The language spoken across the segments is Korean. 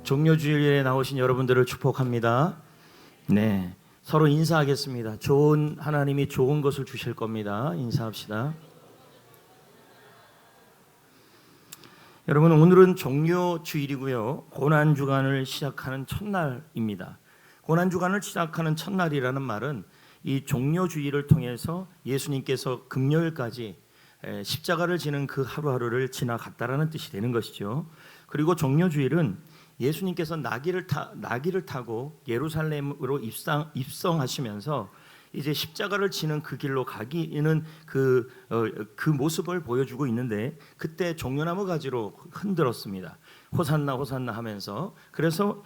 종료주일에 나오신 여러분들을 축복합니다. 네, 서로 인사하겠습니다. 하나님이 좋은 것을 주실 겁니다. 인사합시다. 여러분, 오늘은 종료주일이고요. 고난주간을 시작하는 첫날입니다. 고난주간을 시작하는 첫날이라는 말은 이 종료주일을 통해서 예수님께서 금요일까지 십자가를 지는 그 하루하루를 지나갔다라는 뜻이 되는 것이죠. 그리고 종료주일은 예수님께서 나귀를 타고 예루살렘으로 입성하시면서 이제 십자가를 지는 그 길로 가기는 그 모습을 보여주고 있는데, 그때 종려나무 가지로 흔들었습니다. 호산나 호산나 하면서. 그래서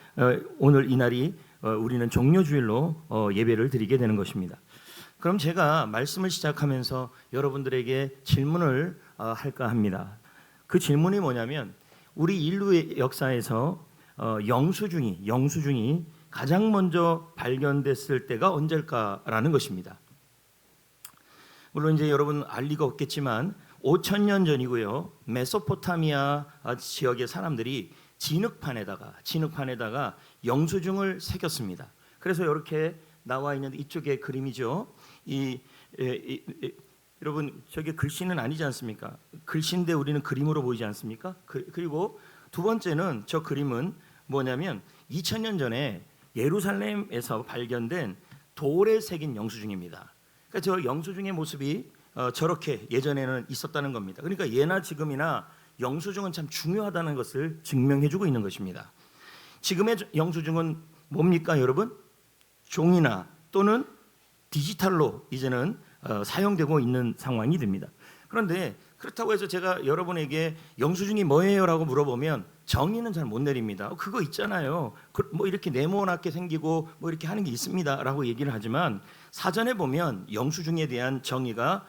오늘 이날이 우리는 종료주일로 예배를 드리게 되는 것입니다. 그럼 제가 말씀을 시작하면서 여러분들에게 질문을 할까 합니다. 그 질문이 뭐냐면, 우리 인류의 역사에서 영수증이 가장 먼저 발견됐을 때가 언제일까라는 것입니다. 물론 이제 여러분 알 리가 없겠지만 5,000년 전이고요. 메소포타미아 지역의 사람들이 진흙판에다가 영수증을 새겼습니다. 그래서 이렇게 나와 있는 이쪽에 그림이죠. 여러분, 저게 글씨는 아니지 않습니까? 글씨인데 우리는 그림으로 보이지 않습니까? 그리고 두 번째는, 저 그림은 뭐냐면 2000년 전에 예루살렘에서 발견된 돌에 새긴 영수증입니다. 그러니까 저 영수증의 모습이 저렇게 예전에는 있었다는 겁니다. 그러니까 예나 지금이나 영수증은 참 중요하다는 것을 증명해주고 있는 것입니다. 지금의 영수증은 뭡니까, 여러분? 종이나 또는 디지털로 이제는 사용되고 있는 상황이 됩니다. 그런데 그렇다고 해서 제가 여러분에게 영수증이 뭐예요? 라고 물어보면 정의는 잘 못 내립니다. 그거 있잖아요. 뭐 이렇게 네모나게 생기고 뭐 이렇게 하는 게 있습니다. 라고 얘기를 하지만, 사전에 보면 영수증에 대한 정의가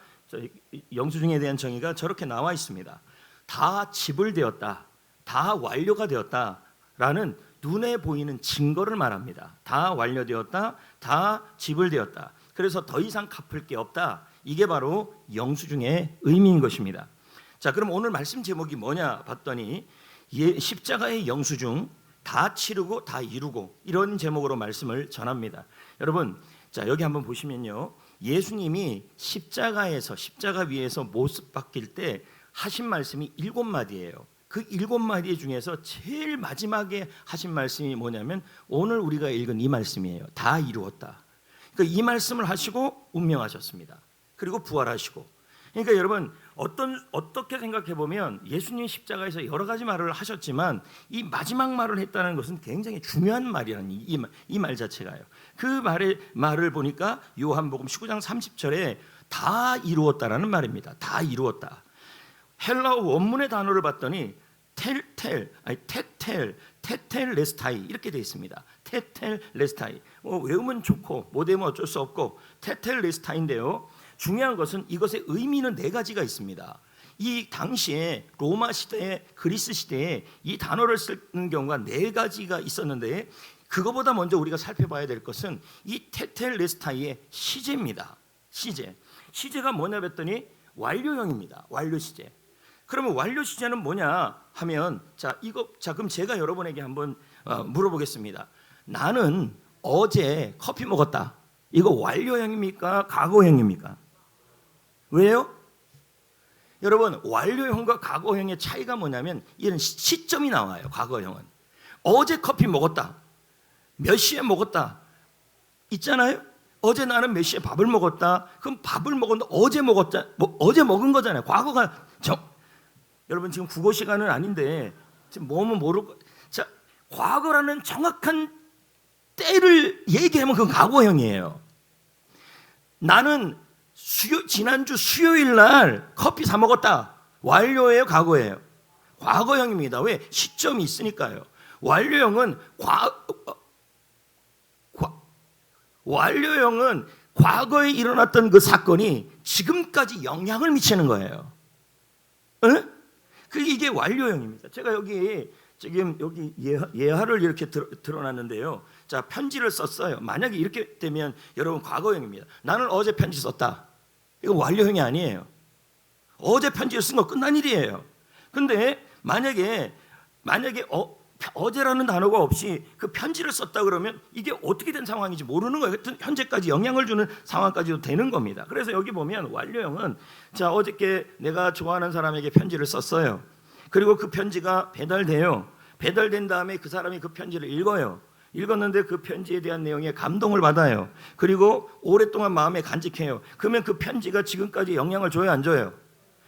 저렇게 나와 있습니다. 다 지불되었다, 다 완료가 되었다라는 눈에 보이는 증거를 말합니다. 다 완료되었다, 다 지불되었다. 그래서 더 이상 갚을 게 없다. 이게 바로 영수증의 의미인 것입니다. 자, 그럼 오늘 말씀 제목이 뭐냐 봤더니 십자가의 영수증, 다 치르고 다 이루고, 이런 제목으로 말씀을 전합니다. 여러분, 자, 여기 한번 보시면요, 예수님이 십자가 위에서 모습 바뀔 때 하신 말씀이 7마디예요. 그 7마디 중에서 제일 마지막에 하신 말씀이 뭐냐면 오늘 우리가 읽은 이 말씀이에요. 다 이루었다. 그러니까 이 말씀을 하시고 운명하셨습니다. 그리고 부활하시고. 그러니까 여러분, 어떻게 생각해 보면 예수님 십자가에서 여러 가지 말을 하셨지만 이 마지막 말을 했다는 것은 굉장히 중요한 말이라는 이 말 자체가요. 그 말을 보니까 요한복음 19장 30절에 다 이루었다라는 말입니다. 다 이루었다. 헬라어 원문의 단어를 봤더니 테텔레스타이 이렇게 되어 있습니다. 테텔레스타이. 외우면 좋고 못 외우면 어쩔 수 없고 테텔레스타인데요. 중요한 것은 이것의 의미는 4가지가 있습니다. 이 당시에 로마 시대에, 그리스 시대에 이 단어를 쓰는 경우가 4가지가 있었는데, 그거보다 먼저 우리가 살펴봐야 될 것은 이 테텔레스타이의 시제입니다. 시제가 뭐냐 했더니 완료형입니다. 완료 시제. 그러면 완료 시제는 뭐냐 하면, 그럼 제가 여러분에게 한번 물어보겠습니다. 나는 어제 커피 먹었다. 이거 완료형입니까? 과거형입니까? 왜요? 여러분, 완료형과 과거형의 차이가 뭐냐면 이런 시점이 나와요. 과거형은 어제 커피 먹었다, 몇 시에 먹었다 있잖아요. 어제 나는 몇 시에 밥을 먹었다. 그럼 밥을 먹었는데 어제 먹었다, 어제 먹은 거잖아요. 과거가 여러분, 지금 국어 시간은 아닌데 지금 뭐면 모르고, 자, 과거라는 정확한 때를 얘기하면 그건 과거형이에요. 나는 지난주 수요일 날 커피 사 먹었다. 완료예요, 과거예요? 과거형입니다. 왜? 시점이 있으니까요. 완료형은 과거에 일어났던 그 사건이 지금까지 영향을 미치는 거예요. 응? 이게 완료형입니다. 제가 지금 여기 예하를 이렇게 드러났는데요. 자, 편지를 썼어요. 만약에 이렇게 되면 여러분 과거형입니다. 나는 어제 편지 썼다. 이거 완료형이 아니에요. 어제 편지를 쓴 거 끝난 일이에요. 근데 만약에 어제라는 단어가 없이 그 편지를 썼다 그러면 이게 어떻게 된 상황인지 모르는 거예요. 하여튼 현재까지 영향을 주는 상황까지도 되는 겁니다. 그래서 여기 보면 완료형은 자, 어저께 내가 좋아하는 사람에게 편지를 썼어요. 그리고 그 편지가 배달돼요. 배달된 다음에 그 사람이 그 편지를 읽어요. 읽었는데 그 편지에 대한 내용에 감동을 받아요. 그리고 오랫동안 마음에 간직해요. 그러면 그 편지가 지금까지 영향을 줘요, 안 줘요?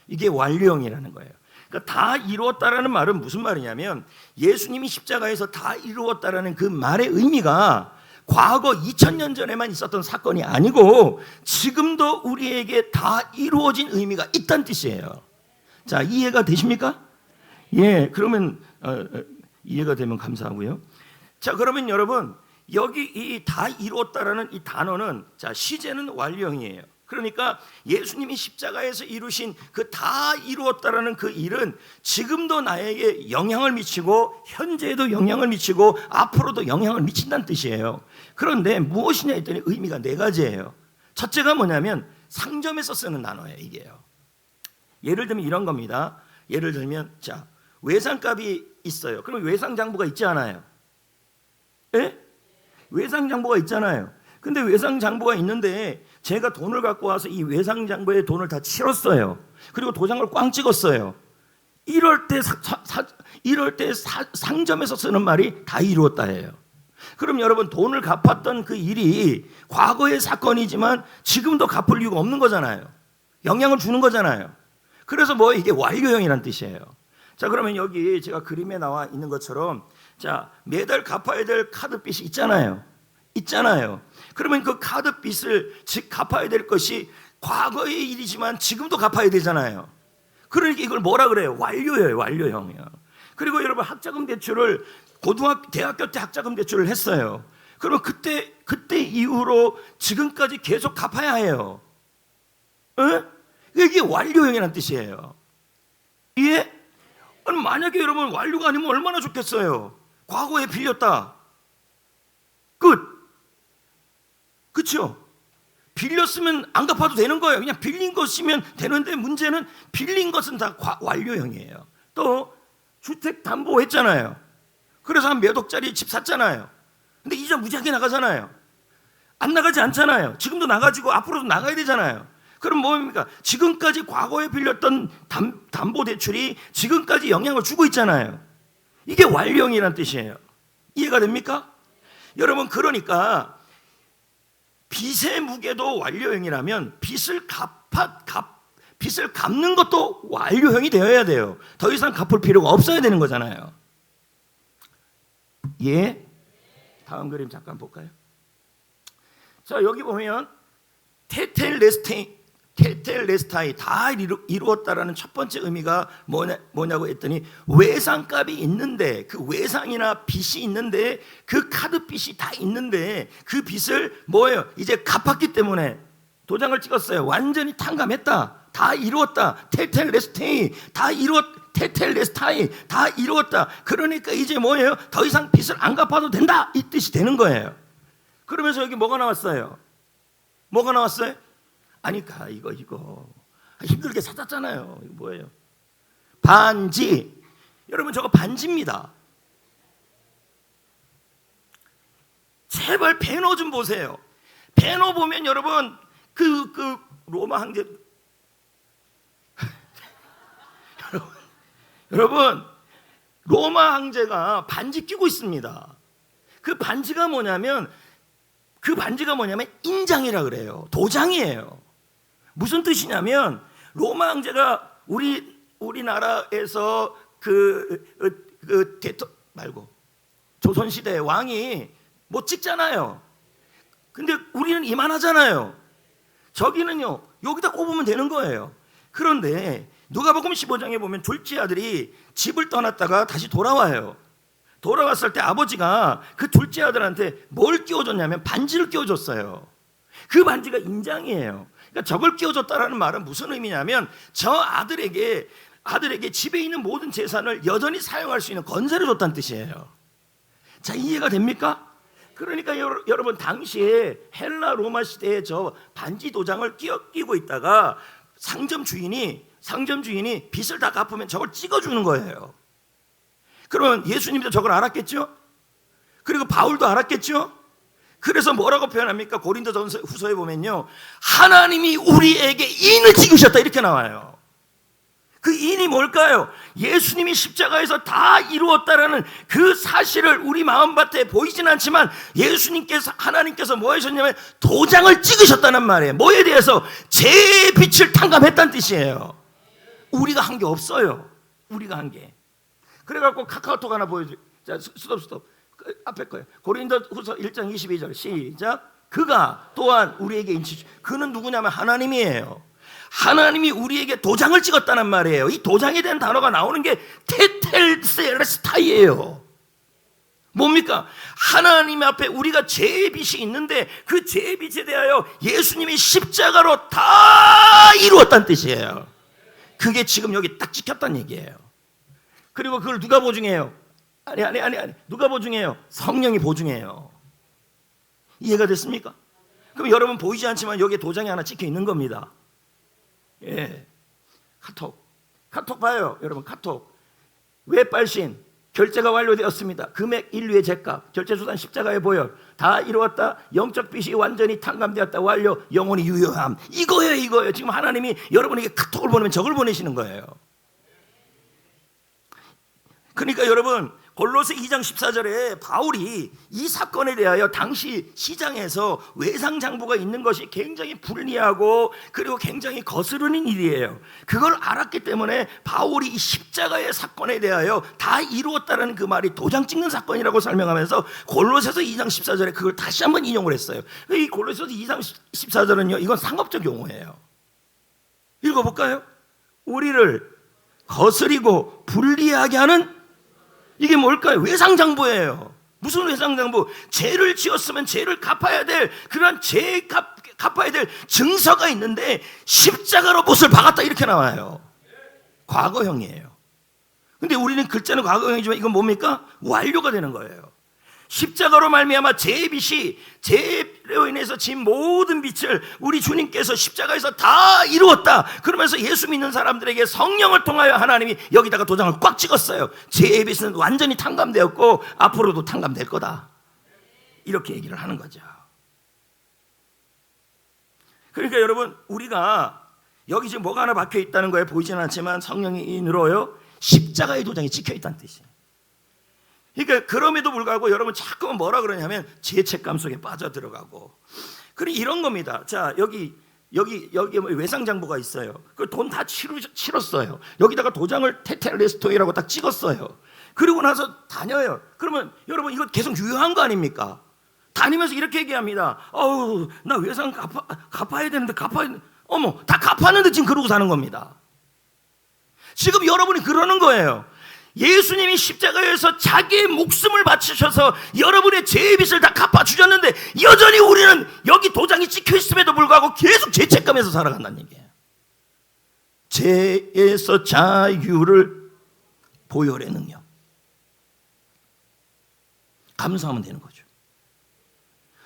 이게 완료형이라는 거예요. 그러니까 다 이루었다라는 말은 무슨 말이냐면 예수님이 십자가에서 다 이루었다라는 그 말의 의미가 과거 2000년 전에만 있었던 사건이 아니고 지금도 우리에게 다 이루어진 의미가 있다는 뜻이에요. 자, 이해가 되십니까? 예, 그러면 이해가 되면 감사하고요. 자, 그러면 여러분 여기 이 다 이루었다라는 이 단어는 자, 시제는 완료형이에요. 그러니까 예수님이 십자가에서 이루신 그 다 이루었다라는 그 일은 지금도 나에게 영향을 미치고 현재에도 영향을 미치고 앞으로도 영향을 미친다는 뜻이에요. 그런데 무엇이냐 했더니 의미가 네 가지예요. 첫째가 뭐냐면 상점에서 쓰는 단어예요, 이게요. 예를 들면 이런 겁니다. 예를 들면 자, 외상값이 있어요. 그럼 외상장부가 있지 않아요? 예? 외상장부가 있잖아요. 근데 외상장부가 있는데 제가 돈을 갖고 와서 이 외상장부에 돈을 다 치렀어요. 그리고 도장을 꽝 찍었어요. 이럴 때 상점에서 쓰는 말이 다 이루었다예요. 그럼 여러분 돈을 갚았던 그 일이 과거의 사건이지만 지금도 갚을 이유가 없는 거잖아요. 영향을 주는 거잖아요. 그래서 뭐 이게 완료형이란 뜻이에요. 자, 그러면 여기 제가 그림에 나와 있는 것처럼 자, 매달 갚아야 될 카드빚이 있잖아요. 그러면 그 카드빚을 즉 갚아야 될 것이 과거의 일이지만 지금도 갚아야 되잖아요. 그러니까 이걸 뭐라 그래요? 완료예요, 완료형이요. 그리고 여러분 학자금 대출을 대학교 때 학자금 대출을 했어요. 그러면 그때 이후로 지금까지 계속 갚아야 해요. 에? 이게 완료형이라는 뜻이에요. 예? 만약에 여러분 완료가 아니면 얼마나 좋겠어요. 과거에 빌렸다. 끝. 그렇죠? 빌렸으면 안 갚아도 되는 거예요. 그냥 빌린 것이면 되는데 문제는 빌린 것은 다 완료형이에요. 또 주택 담보했잖아요. 그래서 한 몇 억짜리 집 샀잖아요. 근데 이자 무지하게 나가잖아요. 안 나가지 않잖아요. 지금도 나가지고 앞으로도 나가야 되잖아요. 그럼 뭡니까? 지금까지 과거에 빌렸던 담보대출이 지금까지 영향을 주고 있잖아요. 이게 완료형이란 뜻이에요. 이해가 됩니까? 여러분, 그러니까 빚의 무게도 완료형이라면 빚을 갚는 것도 완료형이 되어야 돼요. 더 이상 갚을 필요가 없어야 되는 거잖아요. 예? 다음 그림 잠깐 볼까요? 자, 여기 보면 테텔레스타이 다 이루었다라는 첫 번째 의미가 뭐냐고 했더니 외상값이 있는데 그 외상이나 빚이 있는데 그 카드 빚이 다 있는데 그 빚을 뭐예요? 이제 갚았기 때문에 도장을 찍었어요. 완전히 탕감했다. 다 이루었다. 테텔레스타이 다 이루었다. 그러니까 이제 뭐예요? 더 이상 빚을 안 갚아도 된다. 이 뜻이 되는 거예요. 그러면서 여기 뭐가 나왔어요? 뭐가 나왔어요? 아니까 이거 힘들게 찾았잖아요. 이거 뭐예요? 반지. 여러분 저거 반지입니다. 제발 배너 좀 보세요. 배너 보면 여러분 그 로마 황제 여러분 로마 황제가 반지 끼고 있습니다. 그 반지가 뭐냐면 인장이라 그래요. 도장이에요. 무슨 뜻이냐면 로마 황제가 우리나라에서 조선 시대 왕이 못 찍잖아요. 근데 우리는 이만하잖아요. 저기는요 여기다 꼽으면 되는 거예요. 그런데 누가복음 15장에 보면 둘째 아들이 집을 떠났다가 다시 돌아와요. 돌아왔을 때 아버지가 그 둘째 아들한테 뭘 끼워줬냐면 반지를 끼워줬어요. 그 반지가 인장이에요. 그러니까 저걸 끼워줬다라는 말은 무슨 의미냐면 저 아들에게 집에 있는 모든 재산을 여전히 사용할 수 있는 권세를 줬다는 뜻이에요. 자, 이해가 됩니까? 그러니까 여러분 당시에 헬라 로마 시대에 저 반지 도장을 끼고 있다가 상점 주인이 빚을 다 갚으면 저걸 찍어주는 거예요. 그러면 예수님도 저걸 알았겠죠? 그리고 바울도 알았겠죠? 그래서 뭐라고 표현합니까? 고린도전서 후서에 보면요, 하나님이 우리에게 인을 찍으셨다 이렇게 나와요. 그 인이 뭘까요? 예수님이 십자가에서 다 이루었다라는 그 사실을 우리 마음밭에 보이진 않지만 예수님께서, 하나님께서 뭐 하셨냐면 도장을 찍으셨다는 말이에요. 뭐에 대해서? 죄의 빛을 탕감했다는 뜻이에요. 우리가 한 게 없어요. 우리가 한 게. 그래갖고 카카오톡 하나 보여줘. 자, 스톱. 앞에 거예요. 고린도후서 1장 22절 시작. 그가 또한 우리에게 인치. 그는 누구냐면 하나님이에요. 하나님이 우리에게 도장을 찍었다는 말이에요. 이 도장에 대한 단어가 나오는 게 테텔레스타이예요. 뭡니까? 하나님 앞에 우리가 죄의 빛이 있는데 그 죄의 빛에 대하여 예수님이 십자가로 다 이루었다는 뜻이에요. 그게 지금 여기 딱 찍혔다는 얘기예요. 그리고 그걸 누가 보증해요? 아니. 누가 보증해요? 성령이 보증해요. 이해가 됐습니까? 그럼 여러분 보이지 않지만 여기에 도장이 하나 찍혀 있는 겁니다. 예. 카톡 봐요. 여러분 카톡. 외발신 결제가 완료되었습니다. 금액 인류의 죄값, 결제수단 십자가의 보혈 다 이루었다. 영적 빛이 완전히 탕감되었다. 완료. 영혼이 유효함. 이거예요. 지금 하나님이 여러분에게 카톡을 보내면 저걸 보내시는 거예요. 그러니까 여러분 골로새 2장 14절에 바울이 이 사건에 대하여 당시 시장에서 외상장부가 있는 것이 굉장히 불리하고 그리고 굉장히 거스르는 일이에요. 그걸 알았기 때문에 바울이 이 십자가의 사건에 대하여 다 이루었다는 그 말이 도장 찍는 사건이라고 설명하면서 골로새서 2장 14절에 그걸 다시 한번 인용을 했어요. 이 골로새서 2장 14절은요, 이건 상업적 용어예요. 읽어볼까요? 우리를 거스리고 불리하게 하는 이게 뭘까요? 외상장부예요. 무슨 외상장부? 죄를 지었으면 죄를 갚아야 될 그런 죄 갚아야 될 증서가 있는데 십자가로 못을 박았다 이렇게 나와요. 과거형이에요. 근데 우리는 글자는 과거형이지만 이건 뭡니까? 완료가 되는 거예요. 십자가로 말미암아 죄의 빛이 죄로 인해서 진 모든 빛을 우리 주님께서 십자가에서 다 이루었다. 그러면서 예수 믿는 사람들에게 성령을 통하여 하나님이 여기다가 도장을 꽉 찍었어요. 죄의 빛은 완전히 탕감되었고 앞으로도 탕감될 거다. 이렇게 얘기를 하는 거죠. 그러니까 여러분 우리가 여기 지금 뭐가 하나 박혀 있다는 거에 보이지는 않지만 성령의 인으로요 십자가의 도장이 찍혀 있다는 뜻이에요. 그러니까 그럼에도 불구하고 여러분 자꾸만 뭐라 그러냐면 죄책감 속에 빠져들어가고 그리고 이런 겁니다. 자 여기 외상장부가 있어요. 그 돈 다 치렀어요. 여기다가 도장을 테텔레스토이라고 딱 찍었어요. 그리고 나서 다녀요. 그러면 여러분 이거 계속 유효한 거 아닙니까? 다니면서 이렇게 얘기합니다. 어우 나 외상 갚아야 되는데 어머 다 갚았는데 지금 그러고 사는 겁니다. 지금 여러분이 그러는 거예요. 예수님이 십자가에서 자기의 목숨을 바치셔서 여러분의 죄의 빚을 다 갚아주셨는데 여전히 우리는 여기 도장이 찍혀 있음에도 불구하고 계속 죄책감에서 살아간다는 얘기예요. 죄에서 자유를 보혈의 능력 감사하면 되는 거죠.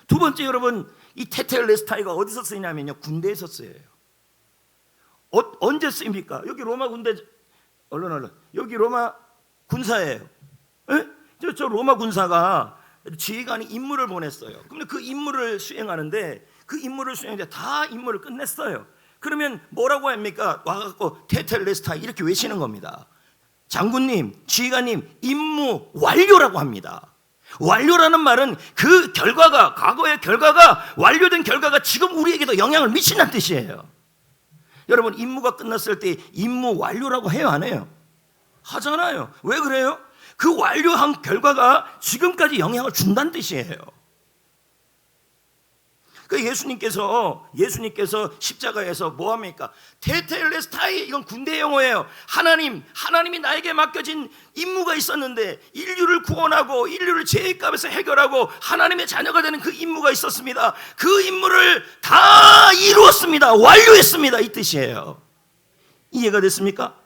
두 번째 여러분 이 테텔레스타이가 어디서 쓰이냐면요 군대에서 쓰여요. 언제 쓰입니까? 여기 로마 군대 얼른 여기 로마 군사예요. 저 로마 군사가 지휘관이 임무를 보냈어요. 근데 그 임무를 수행하는데 다 임무를 끝냈어요. 그러면 뭐라고 합니까? 와갖고 테텔레스타이 이렇게 외치는 겁니다. 장군님, 지휘관님, 임무 완료라고 합니다. 완료라는 말은 그 결과가 과거의 결과가 완료된 결과가 지금 우리에게도 영향을 미친다는 뜻이에요. 여러분 임무가 끝났을 때 임무 완료라고 해요 안 해요? 하잖아요. 왜 그래요? 그 완료한 결과가 지금까지 영향을 준다는 뜻이에요. 그 예수님께서 십자가에서 뭐 합니까? 테텔레스타이 이건 군대 용어예요. 하나님이 나에게 맡겨진 임무가 있었는데 인류를 구원하고 인류를 죄의 값에서 해결하고 하나님의 자녀가 되는 그 임무가 있었습니다. 그 임무를 다 이루었습니다. 완료했습니다. 이 뜻이에요. 이해가 됐습니까?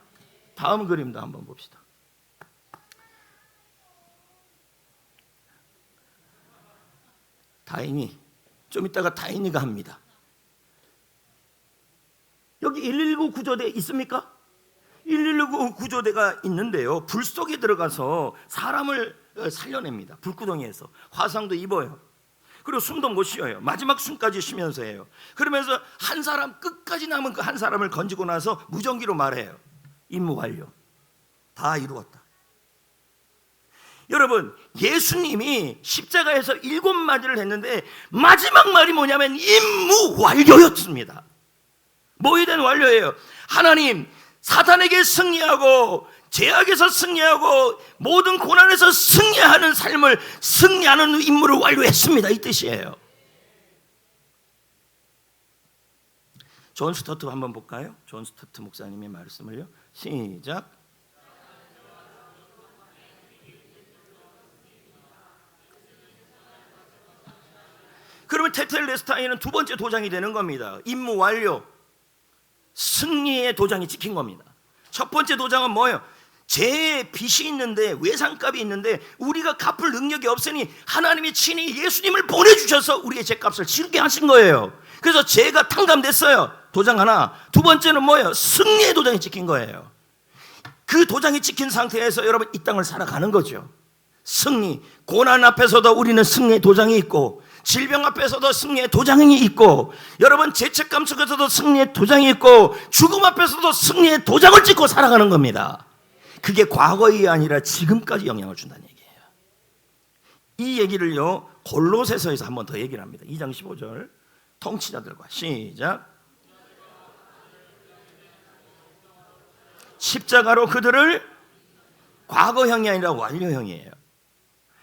다음 그림도 한번 봅시다. 다인이 좀 이따가 다인이가 합니다. 여기 119 구조대 있습니까? 119 구조대가 있는데요, 불 속에 들어가서 사람을 살려냅니다. 불구덩이에서 화상도 입어요. 그리고 숨도 못 쉬어요. 마지막 숨까지 쉬면서 해요. 그러면서 한 사람, 끝까지 남은 그 한 사람을 건지고 나서 무전기로 말해요. 임무 완료. 다 이루었다. 여러분, 예수님이 십자가에서 7마디를 했는데 마지막 말이 뭐냐면 임무 완료였습니다. 뭐에 대한 완료예요? 하나님, 사탄에게 승리하고 죄악에서 승리하고 모든 고난에서 승리하는 삶을, 승리하는 임무를 완료했습니다, 이 뜻이에요. 존 스토트 한번 볼까요? 존 스토트 목사님의 말씀을요. 시작. 그러면 테텔레스타이는 두 번째 도장이 되는 겁니다. 임무 완료, 승리의 도장이 찍힌 겁니다. 첫 번째 도장은 뭐예요? 죄의 빚이 있는데, 외상값이 있는데 우리가 갚을 능력이 없으니 하나님이 친히 예수님을 보내주셔서 우리의 죄값을 치르게 하신 거예요. 그래서 죄가 탕감됐어요. 도장 하나. 두 번째는 뭐예요? 승리의 도장이 찍힌 거예요. 그 도장이 찍힌 상태에서 여러분 이 땅을 살아가는 거죠. 승리, 고난 앞에서도 우리는 승리의 도장이 있고, 질병 앞에서도 승리의 도장이 있고, 여러분 죄책감 속에서도 승리의 도장이 있고, 죽음 앞에서도 승리의 도장을 찍고 살아가는 겁니다. 그게 과거이 아니라 지금까지 영향을 준다는 얘기예요. 이 얘기를요 골로새서에서 한 번 더 얘기를 합니다. 2장 15절 통치자들과 시작. 십자가로 그들을, 과거형이 아니라 완료형이에요.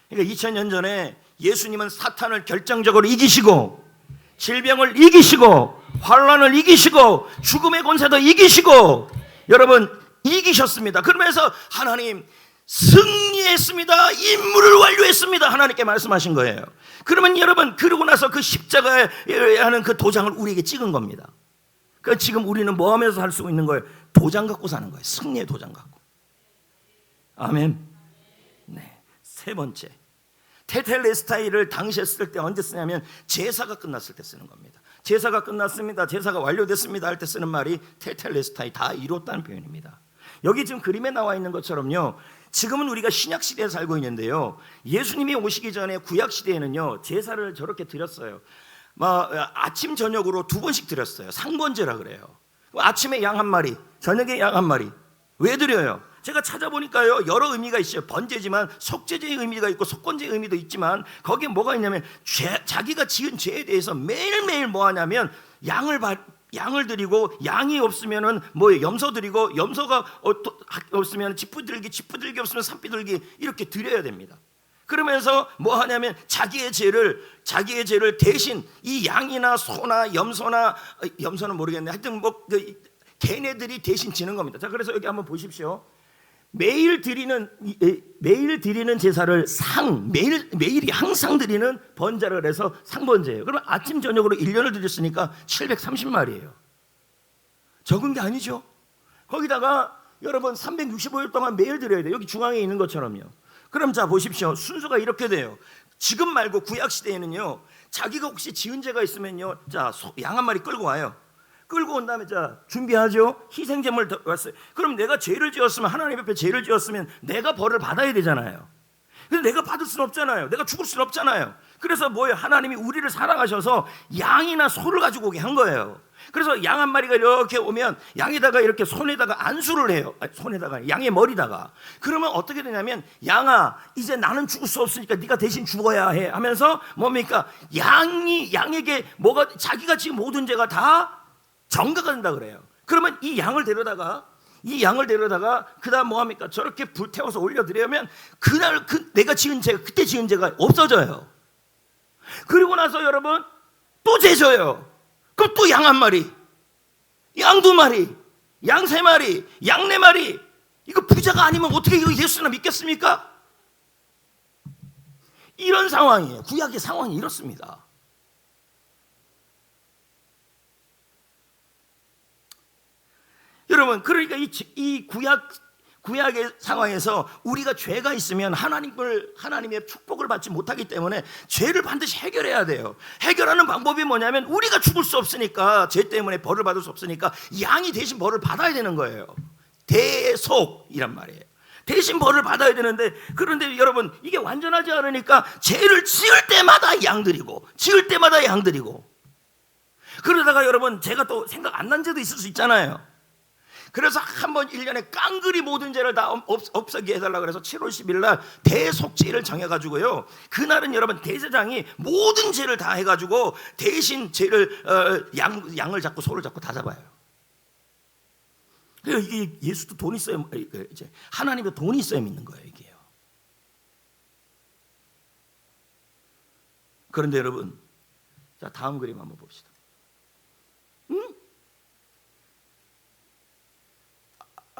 그러니까 2000년 전에 예수님은 사탄을 결정적으로 이기시고, 질병을 이기시고, 환난을 이기시고, 죽음의 권세도 이기시고, 여러분 이기셨습니다. 그러면서 하나님 승리했습니다, 임무를 완료했습니다, 하나님께 말씀하신 거예요. 그러면 여러분, 그러고 나서 그 십자가에 하는 그 도장을 우리에게 찍은 겁니다. 그러니까 지금 우리는 뭐 하면서 살 수 있는 거예요? 도장 갖고 사는 거예요. 승리의 도장 갖고. 아멘. 네. 세 번째, 테텔레스타이를 당시에 쓸 때 언제 쓰냐면 제사가 끝났을 때 쓰는 겁니다. 제사가 끝났습니다, 제사가 완료됐습니다 할 때 쓰는 말이 테텔레스타이, 다 이뤘다는 표현입니다. 여기 지금 그림에 나와 있는 것처럼요, 지금은 우리가 신약 시대에 살고 있는데요, 예수님이 오시기 전에 구약 시대에는요 제사를 저렇게 드렸어요. 아침 저녁으로 2번씩 드렸어요. 상번제라 그래요. 아침에 양 1마리, 저녁에 양 1마리. 왜 드려요? 제가 찾아보니까요 여러 의미가 있어요. 번제지만 속죄제의 의미가 있고 속건제의 의미도 있지만, 거기에 뭐가 있냐면 자기가 지은 죄에 대해서 매일매일 뭐 하냐면 양을 드리고, 양이 없으면은 뭐예요? 염소 드리고, 염소가 없으면 지푸 들기 없으면 산비 들기, 이렇게 드려야 됩니다. 그러면서 뭐 하냐면 자기의 죄를 대신 이 양이나 소나 염소는 모르겠네, 하여튼 뭐 걔네들이 대신 지는 겁니다. 자, 그래서 여기 한번 보십시오. 매일 드리는 제사를 매일이 항상 드리는 번제를 해서 상번제예요. 그러면 아침 저녁으로 1년을 드렸으니까 730마리예요. 적은 게 아니죠. 거기다가 여러분 365일 동안 매일 드려야 돼요. 여기 중앙에 있는 것처럼요. 그럼 자 보십시오. 순서가 이렇게 돼요. 지금 말고 구약 시대에는요, 자기가 혹시 지은 죄가 있으면요, 자 양 1마리 끌고 와요. 끌고 온 다음에 자 준비하죠. 희생제물 왔어요. 그럼 내가 죄를 지었으면, 하나님 앞에 죄를 지었으면 내가 벌을 받아야 되잖아요. 근데 내가 받을 수는 없잖아요. 내가 죽을 수는 없잖아요. 그래서 뭐예요? 하나님이 우리를 사랑하셔서 양이나 소를 가지고 오게 한 거예요. 그래서 양 1마리가 이렇게 오면 양에다가 이렇게 손에다가 안수를 해요. 손에다가, 양의 머리다가. 그러면 어떻게 되냐면, 양아 이제 나는 죽을 수 없으니까 네가 대신 죽어야 해 하면서 뭡니까? 양에게 뭐가, 자기가 지금 모든 죄가 다 정가가 된다 그래요. 그러면 이 양을 데려다가 그다음 뭐 합니까? 저렇게 불태워서 올려드리면 그날 내가 지은 죄가, 그때 지은 죄가 없어져요. 그리고 나서 여러분 또 죄져요. 그럼 또 양 1마리, 양 2마리, 양 3마리, 양 4마리. 이거 부자가 아니면 어떻게 이거 예수나 믿겠습니까? 이런 상황이에요. 구약의 상황이 이렇습니다. 여러분, 그러니까 이 구약의 상황에서 우리가 죄가 있으면 하나님의 축복을 받지 못하기 때문에 죄를 반드시 해결해야 돼요. 해결하는 방법이 뭐냐면, 우리가 죽을 수 없으니까, 죄 때문에 벌을 받을 수 없으니까 양이 대신 벌을 받아야 되는 거예요. 대속이란 말이에요. 대신 벌을 받아야 되는데, 그런데 여러분 이게 완전하지 않으니까 죄를 지을 때마다 양드리고 지을 때마다 양드리고, 그러다가 여러분 제가 또 생각 안 난 죄도 있을 수 있잖아요. 그래서 한번 1년에 깡그리 모든 죄를 다 없애게 해달라고 그래서 7월 10일 날 대속죄를 정해가지고요, 그날은 여러분 대제장이 모든 죄를 다 해가지고 대신 죄를 양을 잡고 소를 잡고 다 잡아요. 이게 예수도 돈 있어야, 이제 하나님도 돈이 있어야 믿는 거예요, 이게요. 그런데 여러분, 자 다음 그림 한번 봅시다.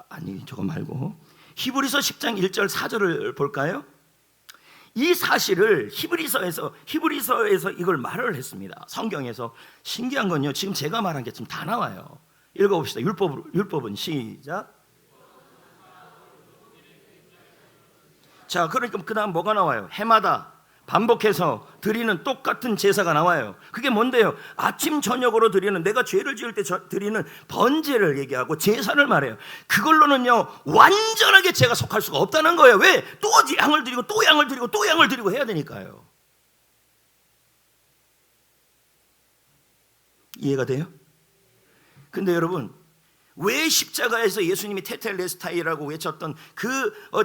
아니 저거 말고 히브리서 10장 1절 4절을 볼까요? 이 사실을 히브리서에서 이걸 말을 했습니다. 성경에서. 신기한 건요, 지금 제가 말한 게 지금 다 나와요. 읽어봅시다. 율법은 시작. 자, 그러니까 그 다음 뭐가 나와요? 해마다 반복해서 드리는 똑같은 제사가 나와요. 그게 뭔데요? 아침 저녁으로 드리는, 내가 죄를 지을 때 드리는 번제를 얘기하고 제사를 말해요. 그걸로는요 완전하게 죄가 속할 수가 없다는 거예요. 왜? 또 양을 드리고 또 양을 드리고 또 양을 드리고 해야 되니까요. 이해가 돼요? 근데 여러분, 왜 십자가에서 예수님이 테텔레스타이라고 외쳤던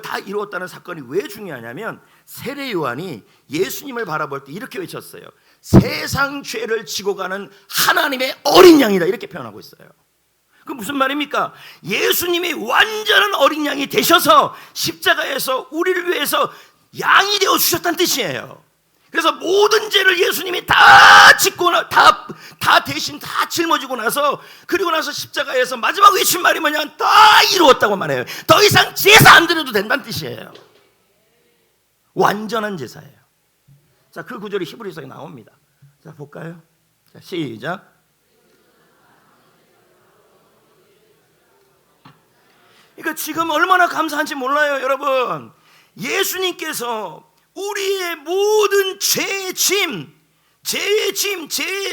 다 이루었다는 사건이 왜 중요하냐면, 세례 요한이 예수님을 바라볼 때 이렇게 외쳤어요. 세상 죄를 지고 가는 하나님의 어린 양이다, 이렇게 표현하고 있어요. 그 무슨 말입니까? 예수님이 완전한 어린 양이 되셔서 십자가에서 우리를 위해서 양이 되어 주셨다는 뜻이에요. 그래서 모든 죄를 예수님이 다 짓고 다 대신 다 짊어지고 나서, 그리고 나서 십자가에서 마지막 외친 말이 뭐냐면 다 이루었다고 말해요. 더 이상 제사 안 드려도 된다는 뜻이에요. 완전한 제사예요. 자, 그 구절이 히브리서에 나옵니다. 자, 볼까요? 자, 시작. 그러니까 지금 얼마나 감사한지 몰라요, 여러분. 예수님께서 우리의 모든 죄의 짐, 죄의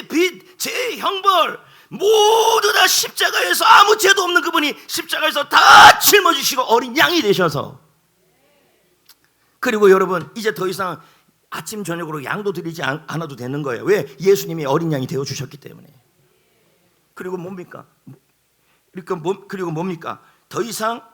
빚, 죄의 형벌 모두 다 십자가에서, 아무 죄도 없는 그분이 십자가에서 다 짊어지시고 어린 양이 되셔서, 그리고 여러분 이제 더 이상 아침 저녁으로 양도 드리지 않아도 되는 거예요. 왜? 예수님이 어린 양이 되어 주셨기 때문에. 그리고 뭡니까? 그리고 뭡니까? 더 이상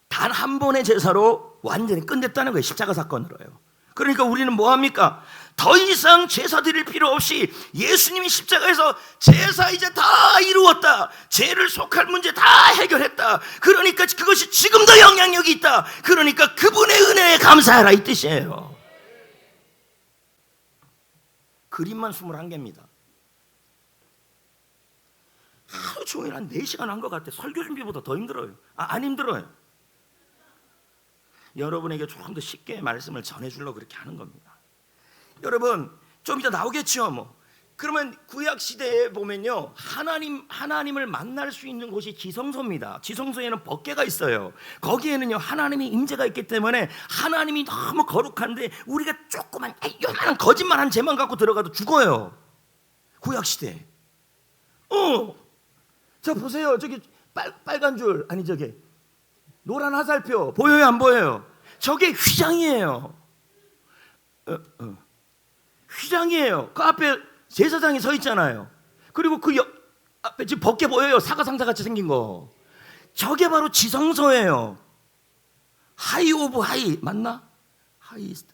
단 한 번의 제사로 완전히 끝냈다는 거예요. 십자가 사건으로요. 그러니까 우리는 뭐합니까? 더 이상 제사 드릴 필요 없이 예수님이 십자가에서 제사 이제 다 이루었다, 죄를 속할 문제 다 해결했다, 그러니까 그것이 지금도 영향력이 있다, 그러니까 그분의 은혜에 감사하라, 이 뜻이에요. 그림만 21개입니다 하루 종일 한 4시간 한 것 같아. 설교 준비보다 더 힘들어요. 안 힘들어요. 여러분에게 조금 더 쉽게 말씀을 전해주려고 그렇게 하는 겁니다. 여러분 좀 이따 나오겠죠 뭐. 그러면 구약 시대에 보면요, 하나님을 만날 수 있는 곳이 지성소입니다. 지성소에는 법궤가 있어요. 거기에는요 하나님의 임재가 있기 때문에 하나님이 너무 거룩한데 우리가 조그만 요만한 거짓말한 죄만 갖고 들어가도 죽어요, 구약 시대. 자 보세요, 저기 빨간 줄, 아니 저기 노란 화살표 보여요, 안 보여요? 저게 휘장이에요. 휘장이에요. 그 앞에 제사장이 서 있잖아요. 그리고 그 앞에 지금 벗게 보여요, 사과상자 같이 생긴 거. 저게 바로 지성소예요. 하이 오브 하이, 맞나? 하이스트.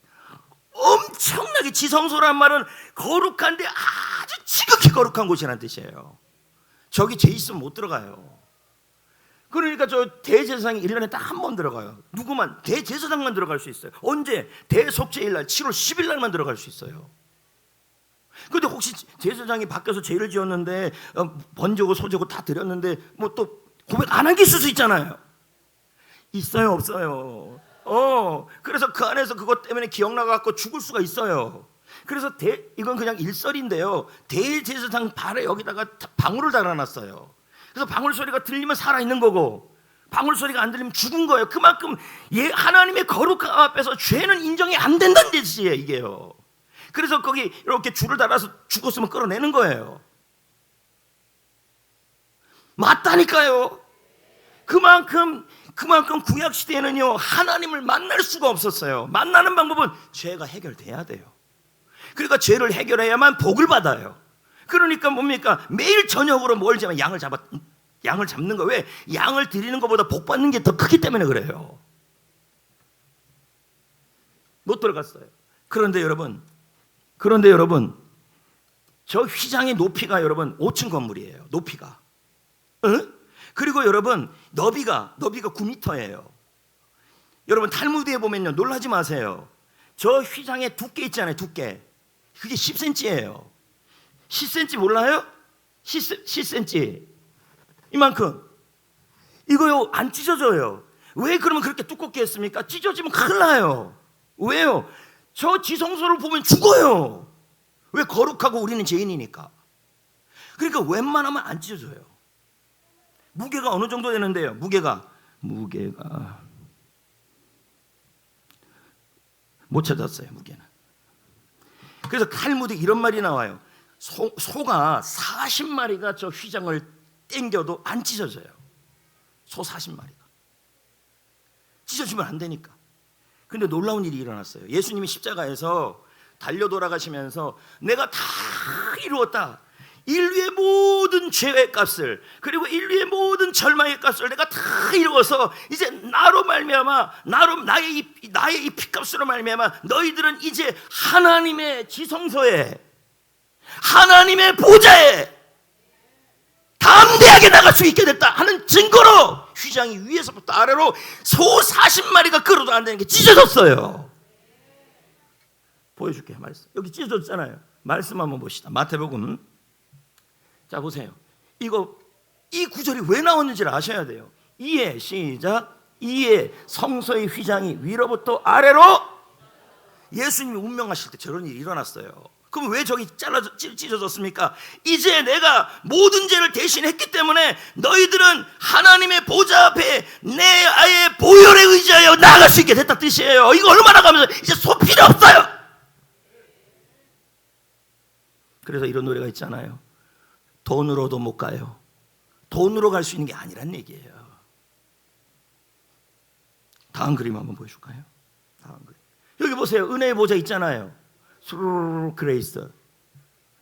엄청나게, 지성소란 말은 거룩한데 아주 지극히 거룩한 곳이라는 뜻이에요. 저기 죄 있으면 못 들어가요. 그러니까 저 대제사장이 1년에 딱 한 번 들어가요. 누구만? 대제사장만 들어갈 수 있어요. 언제? 대속죄일날 7월 10일 날만 들어갈 수 있어요. 근데 혹시 제사장이 밖에서 죄를 지었는데 번제고 소제고 다 드렸는데 뭐 또 고백 안 한 게 있을 수 있잖아요. 있어요, 없어요? 그래서 그 안에서 그것 때문에 기억나갖고 죽을 수가 있어요. 그래서 이건 그냥 일설인데요, 대제사장 발에 여기다가 방울을 달아놨어요. 그래서 방울 소리가 들리면 살아있는 거고, 방울 소리가 안 들리면 죽은 거예요. 그만큼 하나님의 거룩함 앞에서 죄는 인정이 안 된다는 뜻이에요, 이게요. 그래서 거기 이렇게 줄을 달아서 죽었으면 끌어내는 거예요. 맞다니까요. 그만큼 그만큼 구약 시대에는요 하나님을 만날 수가 없었어요. 만나는 방법은 죄가 해결돼야 돼요. 그러니까 죄를 해결해야만 복을 받아요. 그러니까 뭡니까? 매일 저녁으로 뭘 잡으면 양을 잡는 거. 왜? 양을 드리는 것보다 복 받는 게 더 크기 때문에 그래요. 못 들어갔어요. 그런데 여러분 저 휘장의 높이가 여러분 5층 건물이에요. 높이가. 응? 그리고 여러분 너비가 9m예요. 여러분 탈무드에 보면요 놀라지 마세요. 저 휘장의 두께 있잖아요. 두께. 그게 10cm예요. 10cm 몰라요? 10cm. 이만큼. 이거요 안 찢어져요. 왜 그러면 그렇게 두껍게 했습니까? 찢어지면 큰일 나요. 왜요? 저 지성소를 보면 죽어요. 왜? 거룩하고 우리는 죄인이니까. 그러니까 웬만하면 안 찢어져요. 무게가 어느 정도 되는데요? 무게가 못 찾았어요. 무게는. 그래서 탈무드 이런 말이 나와요. 소가 40마리가 저 휘장을 땡겨도 안 찢어져요. 소 40마리가 찢어지면 안 되니까. 근데 놀라운 일이 일어났어요. 예수님이 십자가에서 달려 돌아가시면서 내가 다 이루었다. 인류의 모든 죄의 값을, 그리고 인류의 모든 절망의 값을 내가 다 이루어서 이제 나로 말미암아, 나의 이 피값으로 말미암아 너희들은 이제 하나님의 지성소에, 하나님의 보좌에 담대하게 나갈 수 있게 됐다 하는 증거로 휘장이 위에서부터 아래로 소 40마리가 끌어도 안 되는 게 찢어졌어요. 보여줄게요. 말씀. 여기 찢어졌잖아요. 말씀 한번 봅시다. 마태복음. 자 보세요. 이 구절이 왜 나왔는지를 아셔야 돼요. 이에 시작. 이에 성소의 휘장이 위로부터 아래로, 예수님이 운명하실 때 저런 일이 일어났어요. 그럼 왜 저기 찢어졌습니까? 이제 내가 모든 죄를 대신했기 때문에 너희들은 하나님의 보좌 앞에 내 아예 보혈에 의지하여 나아갈 수 있게 됐다 뜻이에요. 이거 얼마나 감사해요. 이제 소 필요 없어요. 그래서 이런 노래가 있잖아요. 돈으로도 못 가요. 돈으로 갈 수 있는 게 아니란 얘기예요. 다음 그림 한번 보여줄까요? 다음 그림. 여기 보세요. 은혜의 보좌 있잖아요. 스루르르 그레이스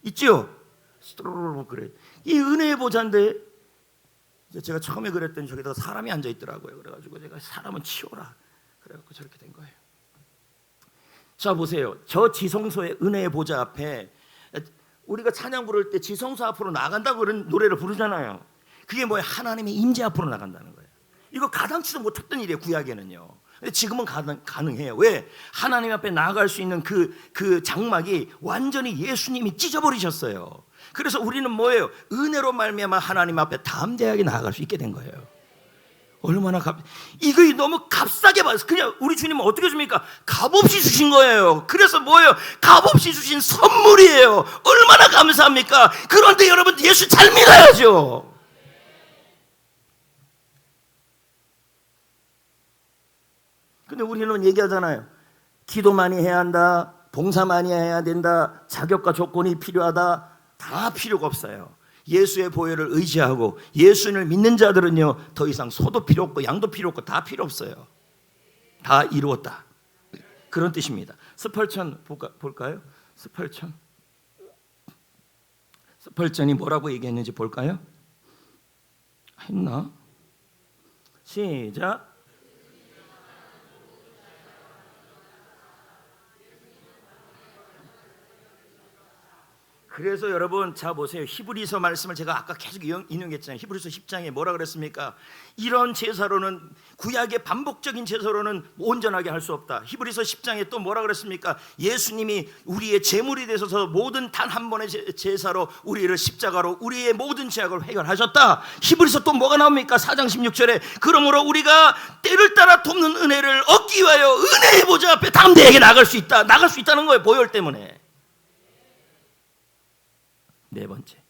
있죠? 스루르르 그레이스. 이 은혜의 보좌인데 제가 처음에 그랬더니 저기다가 사람이 앉아 있더라고요. 그래가지고 제가 사람은 치워라 그래갖고 저렇게 된 거예요. 자 보세요. 저 지성소의 은혜의 보좌 앞에 우리가 찬양 부를 때 지성소 앞으로 나간다고 그런 노래를 부르잖아요. 그게 뭐예요? 하나님의 임재 앞으로 나간다는 거예요. 이거 가당치도 못했던 일이에요. 구약에는요. 근데 지금은 가능해요. 왜? 하나님 앞에 나아갈 수 있는 그 장막이 완전히 예수님이 찢어버리셨어요. 그래서 우리는 뭐예요? 은혜로 말미암아 하나님 앞에 담대하게 나아갈 수 있게 된 거예요. 얼마나 이거 너무 값싸게 받았어요. 그냥 우리 주님은 어떻게 줍니까? 값없이 주신 거예요. 그래서 뭐예요? 값없이 주신 선물이에요. 얼마나 감사합니까? 그런데 여러분 예수 잘 믿어야죠. 근데 우리는 얘기하잖아요. 기도 많이 해야 한다. 봉사 많이 해야 된다. 자격과 조건이 필요하다. 다 필요가 없어요. 예수의 보혈을 의지하고 예수를 믿는 자들은요 더 이상 소도 필요 없고 양도 필요 없고 다 필요 없어요. 다 이루었다. 그런 뜻입니다. 스펄전 볼까요? 스펄전이 뭐라고 얘기했는지 볼까요? 했나? 시작. 그래서 여러분 자 보세요. 히브리서 말씀을 제가 아까 계속 인용했잖아요. 히브리서 10장에 뭐라 그랬습니까? 이런 제사로는, 구약의 반복적인 제사로는 온전하게 할 수 없다. 히브리서 10장에 또 뭐라 그랬습니까? 예수님이 우리의 제물이 되셔서 모든 단 한 번의 제사로 우리를 십자가로 우리의 모든 죄악을 해결하셨다. 히브리서 또 뭐가 나옵니까? 4장 16절에 그러므로 우리가 때를 따라 돕는 은혜를 얻기 위하여 은혜의 보좌 앞에 담대하게 나갈 수 있다는 거예요. 보혈 때문에. 네 번째,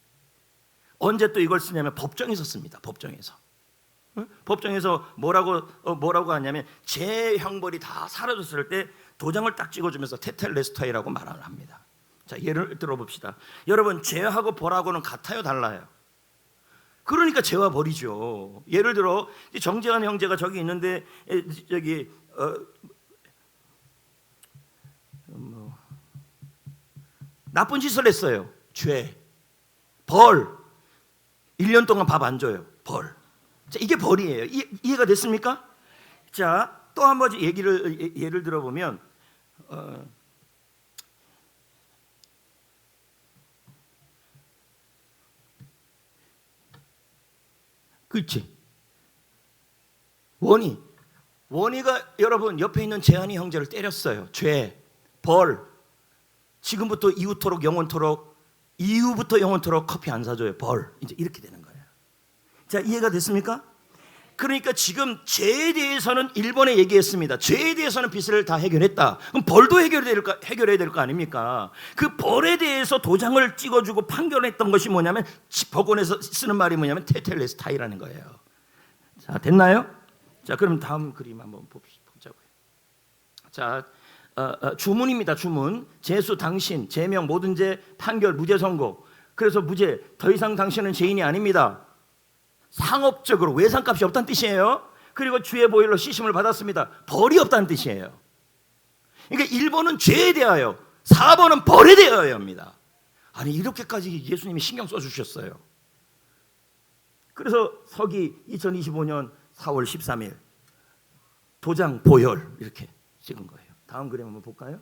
언제 또 이걸 쓰냐면 법정에서 씁니다. 법정에서 뭐라고 하냐면 제 형벌이 다 사라졌을 때 도장을 딱 찍어주면서 테텔레스타이라고 말을 합니다. 자, 예를 들어봅시다. 여러분, 죄하고 벌하고는 같아요, 달라요? 그러니까 죄와 벌이죠. 예를 들어 정재환 형제가 저기 있는데 저기 나쁜 짓을 했어요. 죄, 벌. 1년 동안 밥 안 줘요. 벌. 자, 이게 벌이에요. 이해가 됐습니까? 자, 또 한 번 예를 들어보면 그렇지. 원희가 여러분 옆에 있는 재한이 형제를 때렸어요. 죄, 벌. 지금부터 이후토록 영원토록, 이후부터 영원토록 커피 안 사줘요. 벌. 이제 이렇게 되는 거예요. 자, 이해가 됐습니까? 그러니까 지금 죄에 대해서는 1번에 얘기했습니다. 죄에 대해서는 빚을 다 해결했다. 그럼 벌도 해결해야 될 거 아닙니까? 그 벌에 대해서 도장을 찍어주고 판결했던 것이 뭐냐면, 법원에서 쓰는 말이 뭐냐면 테텔레스타이라는 거예요. 자, 됐나요? 자, 그럼 다음 그림 한번 보자고요. 자, 주문입니다. 주문. 제수 당신, 제명 모든 죄, 판결 무죄 선고. 그래서 무죄. 더 이상 당신은 죄인이 아닙니다. 상업적으로 외상값이 없다는 뜻이에요. 그리고 주의 보혈로 씻음을 받았습니다. 벌이 없다는 뜻이에요. 그러니까 1번은 죄에 대하여, 4번은 벌에 대하여입니다. 아니, 이렇게까지 예수님이 신경 써주셨어요. 그래서 서기 2025년 4월 13일 도장 보혈 이렇게 찍은 거예요. 다음 그림 한번 볼까요?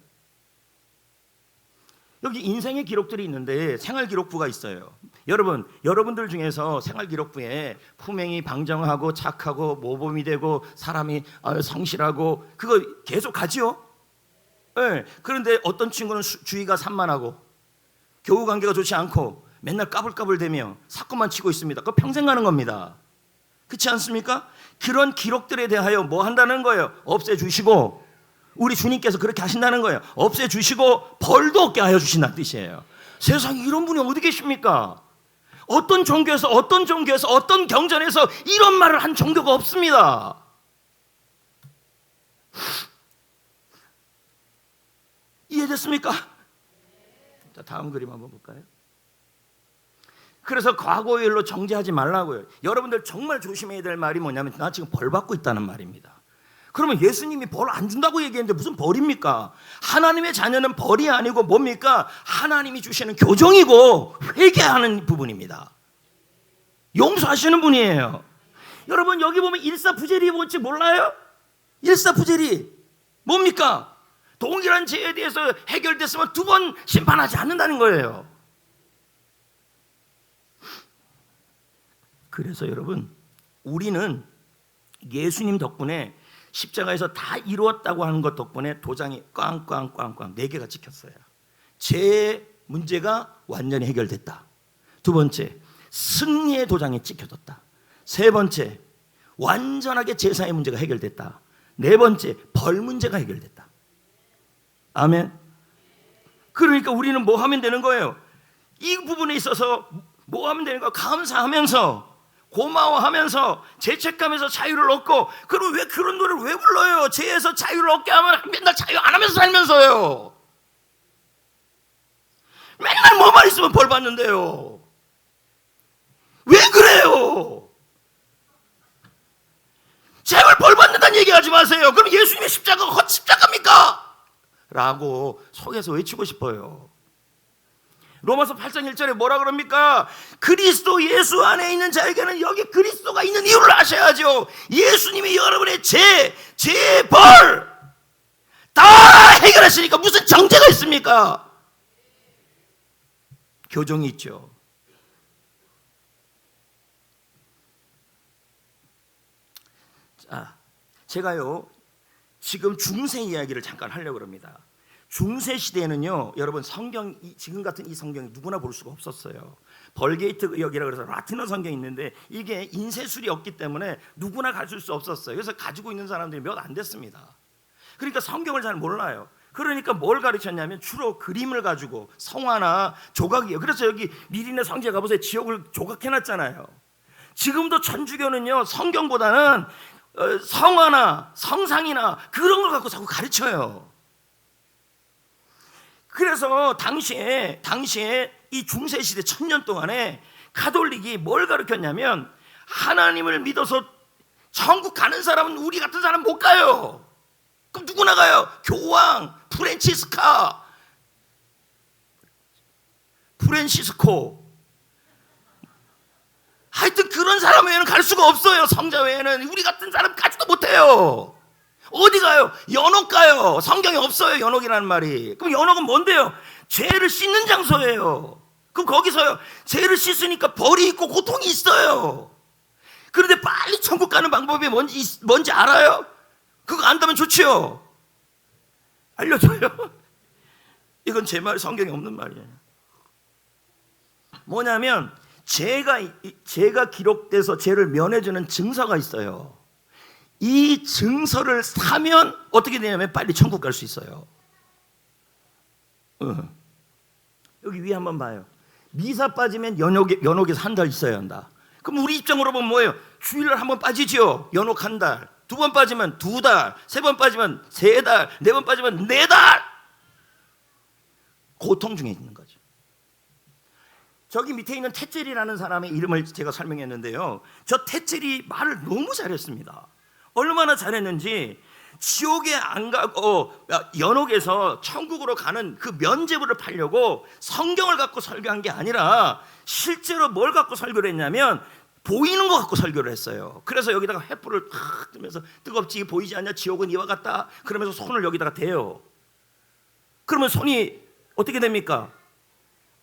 여기 인생의 기록들이 있는데 생활기록부가 있어요. 여러분들 중에서 생활기록부에 품행이 방정하고 착하고 모범이 되고 사람이 성실하고 그거 계속 가지요? 네. 그런데 어떤 친구는 주의가 산만하고 교우관계가 좋지 않고 맨날 까불까불대며 사건만 치고 있습니다. 그거 평생 가는 겁니다. 그렇지 않습니까? 그런 기록들에 대하여 뭐 한다는 거예요? 없애주시고, 우리 주님께서 그렇게 하신다는 거예요. 없애주시고 벌도 없게 하여 주신다는 뜻이에요. 세상에 이런 분이 어디 계십니까? 어떤 종교에서 어떤 경전에서 이런 말을 한 종교가 없습니다. 이해됐습니까? 자, 다음 그림 한번 볼까요? 그래서 과거의 일로 정죄하지 말라고요. 여러분들 정말 조심해야 될 말이 뭐냐면, 나 지금 벌 받고 있다는 말입니다. 그러면 예수님이 벌 안 준다고 얘기했는데 무슨 벌입니까? 하나님의 자녀는 벌이 아니고 뭡니까? 하나님이 주시는 교정이고 회개하는 부분입니다. 용서하시는 분이에요. 여러분, 여기 보면 일사부재리 뭔지 몰라요? 일사부재리 뭡니까? 동일한 죄에 대해서 해결됐으면 2번 심판하지 않는다는 거예요. 그래서 여러분, 우리는 예수님 덕분에 십자가에서 다 이루었다고 하는 것 덕분에 도장이 꽝꽝꽝꽝 4개가 찍혔어요. 죄의 문제가 완전히 해결됐다. 2번째, 승리의 도장이 찍혀졌다. 3번째, 완전하게 제사의 문제가 해결됐다. 4번째, 벌 문제가 해결됐다. 아멘. 그러니까 우리는 뭐 하면 되는 거예요? 이 부분에 있어서 뭐 하면 되는 거예요? 감사하면서, 고마워하면서, 죄책감에서 자유를 얻고. 그럼 왜 그런 노래를 왜 불러요? 죄에서 자유를 얻게 하면 맨날 자유 안 하면서 살면서요. 맨날 뭐만 있으면 벌 받는데요. 왜 그래요? 제발 벌 받는다는 얘기하지 마세요. 그럼 예수님의 십자가가 헛십자가입니까? 라고 속에서 외치고 싶어요. 로마서 8장 1절에 뭐라 그럽니까? 그리스도 예수 안에 있는 자에게는 여기 그리스도가 있는 이유를 아셔야죠. 예수님이 여러분의 죄의 벌 다 해결하시니까 무슨 정죄가 있습니까? 교정이 있죠. 자, 제가요 지금 중세 이야기를 잠깐 하려고 합니다. 중세 시대에는요, 여러분, 성경, 지금 같은 이 성경이 누구나 볼 수가 없었어요. 벌게이트 의역이라고 해서 라틴어 성경이 있는데 이게 인쇄술이 없기 때문에 누구나 가질 수 없었어요. 그래서 가지고 있는 사람들이 몇 안 됐습니다. 그러니까 성경을 잘 몰라요. 그러니까 뭘 가르쳤냐면 주로 그림을 가지고 성화나 조각이에요. 그래서 여기 미리네 성지에 가보세요. 지옥을 조각해놨잖아요. 지금도 천주교는요, 성경보다는 성화나 성상이나 그런 걸 갖고 자꾸 가르쳐요. 그래서 당시에 이 중세 시대 1000년 동안에 가톨릭이 뭘 가르쳤냐면 하나님을 믿어서 천국 가는 사람은 우리 같은 사람 못 가요. 그럼 누구나 가요? 교황, 프란시스코, 하여튼 그런 사람 외에는 갈 수가 없어요. 성자 외에는 우리 같은 사람 가지도 못해요. 어디 가요? 연옥 가요. 성경에 없어요, 연옥이라는 말이. 그럼 연옥은 뭔데요? 죄를 씻는 장소예요. 그럼 거기서요, 죄를 씻으니까 벌이 있고 고통이 있어요. 그런데 빨리 천국 가는 방법이 뭔지 알아요? 그거 안다면 좋지요. 알려줘요. 이건 제 말, 성경에 없는 말이에요. 뭐냐면 죄가 기록돼서 죄를 면해주는 증서가 있어요. 이 증서를 사면 어떻게 되냐면 빨리 천국 갈 수 있어요. 여기 위에 한번 봐요. 미사 빠지면 연옥에서 한 달 있어야 한다. 그럼 우리 입장으로 보면 뭐예요? 주일날 한 번 빠지죠. 연옥 한 달. 2번 빠지면 2달. 3번 빠지면 3달. 4번 빠지면 4달. 고통 중에 있는 거죠. 저기 밑에 있는 테젤이라는 사람의 이름을 제가 설명했는데요. 저 테젤이 말을 너무 잘했습니다. 얼마나 잘했는지 지옥에 안 가고 연옥에서 천국으로 가는 그 면죄부를 팔려고 성경을 갖고 설교한 게 아니라 실제로 뭘 갖고 설교를 했냐면 보이는 거 갖고 설교를 했어요. 그래서 여기다가 횃불을 탁 뜨면서 뜨겁지 보이지 않냐, 지옥은 이와 같다, 그러면서 손을 여기다가 대요. 그러면 손이 어떻게 됩니까?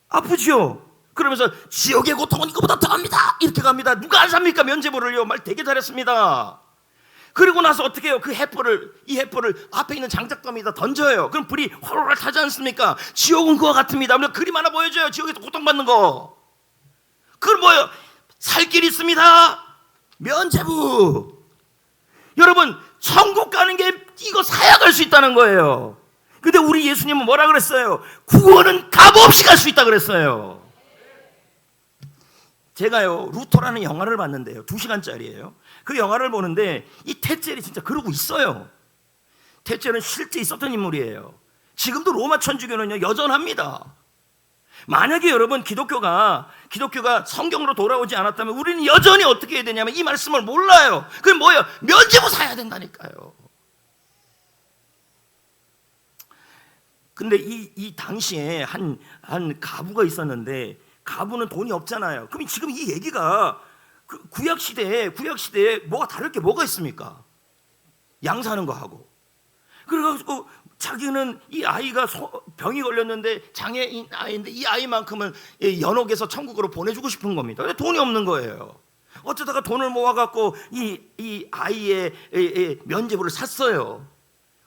아프죠. 그러면서 지옥의 고통은 이거보다 더합니다, 이렇게 갑니다. 누가 안 삽니까? 면죄부를요. 말 되게 잘했습니다. 그리고 나서 어떻게 해요? 이 횃불을 앞에 있는 장작더미에다 던져요. 그럼 불이 활활 타지 않습니까? 지옥은 그와 같습니다. 그림 하나 보여줘요. 지옥에서 고통받는 거. 그건 뭐예요? 살 길이 있습니다. 면죄부. 여러분, 천국 가는 게 이거 사야 갈 수 있다는 거예요. 근데 우리 예수님은 뭐라 그랬어요? 구원은 값없이 갈 수 있다 그랬어요. 제가요, 루터라는 영화를 봤는데요, 2시간짜리예요. 그 영화를 보는데 이 테젤이 진짜 그러고 있어요. 테젤은 실제 있었던 인물이에요. 지금도 로마 천주교는요 여전합니다. 만약에 여러분 기독교가 성경으로 돌아오지 않았다면 우리는 여전히 어떻게 해야 되냐면 이 말씀을 몰라요. 그게 뭐예요? 면죄부 사야 된다니까요. 근데 이 당시에 한 가부가 있었는데 가부는 돈이 없잖아요. 그럼 지금 이 얘기가 구약 시대에 뭐가 다를 게 뭐가 있습니까? 양 사는 거 하고. 그래가지고 자기는 이 아이가 병이 걸렸는데 장애인 아이인데 이 아이만큼은 연옥에서 천국으로 보내주고 싶은 겁니다. 근데 돈이 없는 거예요. 어쩌다가 돈을 모아갖고 이 아이의 면죄부를 샀어요.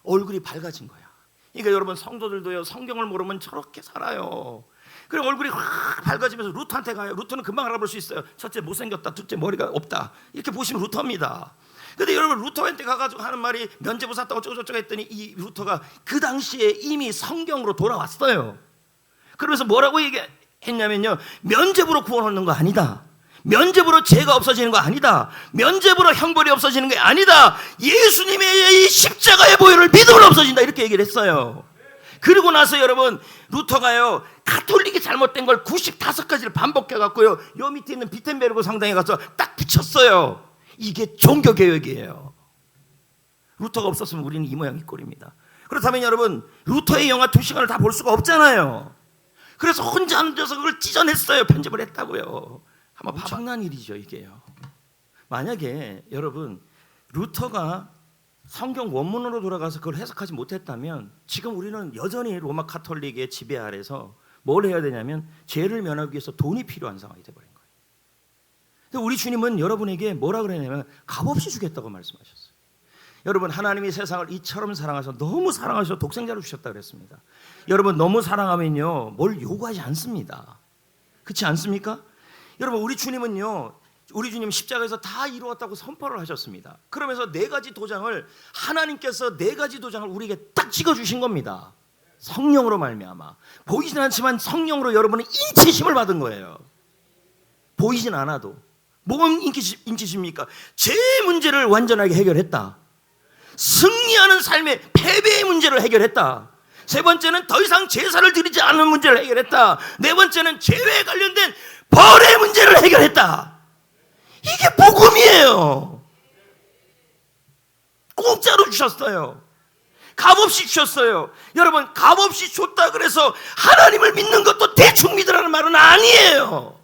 얼굴이 밝아진 거야. 그러니까 여러분, 성도들도요, 성경을 모르면 저렇게 살아요. 그래 얼굴이 확 밝아지면서 루터한테 가요. 루터는 금방 알아볼 수 있어요. 첫째 못생겼다, 둘째 머리가 없다, 이렇게 보시면 루터입니다. 근데 여러분, 루터한테 가가지고 하는 말이 면죄부 샀다 어쩌고저쩌고 했더니 이 루터가 그 당시에 이미 성경으로 돌아왔어요. 그러면서 뭐라고 얘기했냐면요, 면죄부로 구원 얻는 거 아니다. 면죄부로 죄가 없어지는 거 아니다. 면죄부로 형벌이 없어지는 게 아니다. 예수님의 이 십자가의 보혈을 믿음으로 없어진다, 이렇게 얘기를 했어요. 그리고 나서 여러분, 루터가요, 가톨릭이 잘못된 걸 95가지를 반복해갖고요, 요 밑에 있는 비텐베르그 성당에 가서 딱 붙였어요. 이게 종교개혁이에요. 루터가 없었으면 우리는 이 모양 이 꼴입니다. 그렇다면 여러분, 루터의 영화 2시간을 다 볼 수가 없잖아요. 그래서 혼자 앉아서 그걸 찢어냈어요. 편집을 했다고요. 한번 엄청난 일이죠, 이게요. 만약에 여러분, 루터가 성경 원문으로 돌아가서 그걸 해석하지 못했다면 지금 우리는 여전히 로마 카톨릭의 지배 아래서 뭘 해야 되냐면 죄를 면하기 위해서 돈이 필요한 상황이 되어버린 거예요. 근데 우리 주님은 여러분에게 뭐라 그러냐면 값없이 주겠다고 말씀하셨어요. 여러분, 하나님이 세상을 이처럼 사랑하셔서, 너무 사랑하셔서 독생자를 주셨다 그랬습니다. 여러분, 너무 사랑하면요 뭘 요구하지 않습니다. 그렇지 않습니까? 여러분, 우리 주님은요, 우리 주님 십자가에서 다 이루었다고 선포를 하셨습니다. 그러면서 4가지 도장을, 하나님께서 4가지 도장을 우리에게 딱 찍어주신 겁니다. 성령으로 말미암아. 보이진 않지만 성령으로 여러분은 인치심을 받은 거예요. 보이진 않아도. 뭔 인치심입니까? 죄 문제를 완전하게 해결했다. 승리하는 삶의 패배의 문제를 해결했다. 3번째는 더 이상 제사를 드리지 않는 문제를 해결했다. 4번째는 죄에 관련된 벌의 문제를 해결했다. 이게 복음이에요. 공짜로 주셨어요. 값없이 주셨어요. 여러분, 값없이 줬다 그래서 하나님을 믿는 것도 대충 믿으라는 말은 아니에요.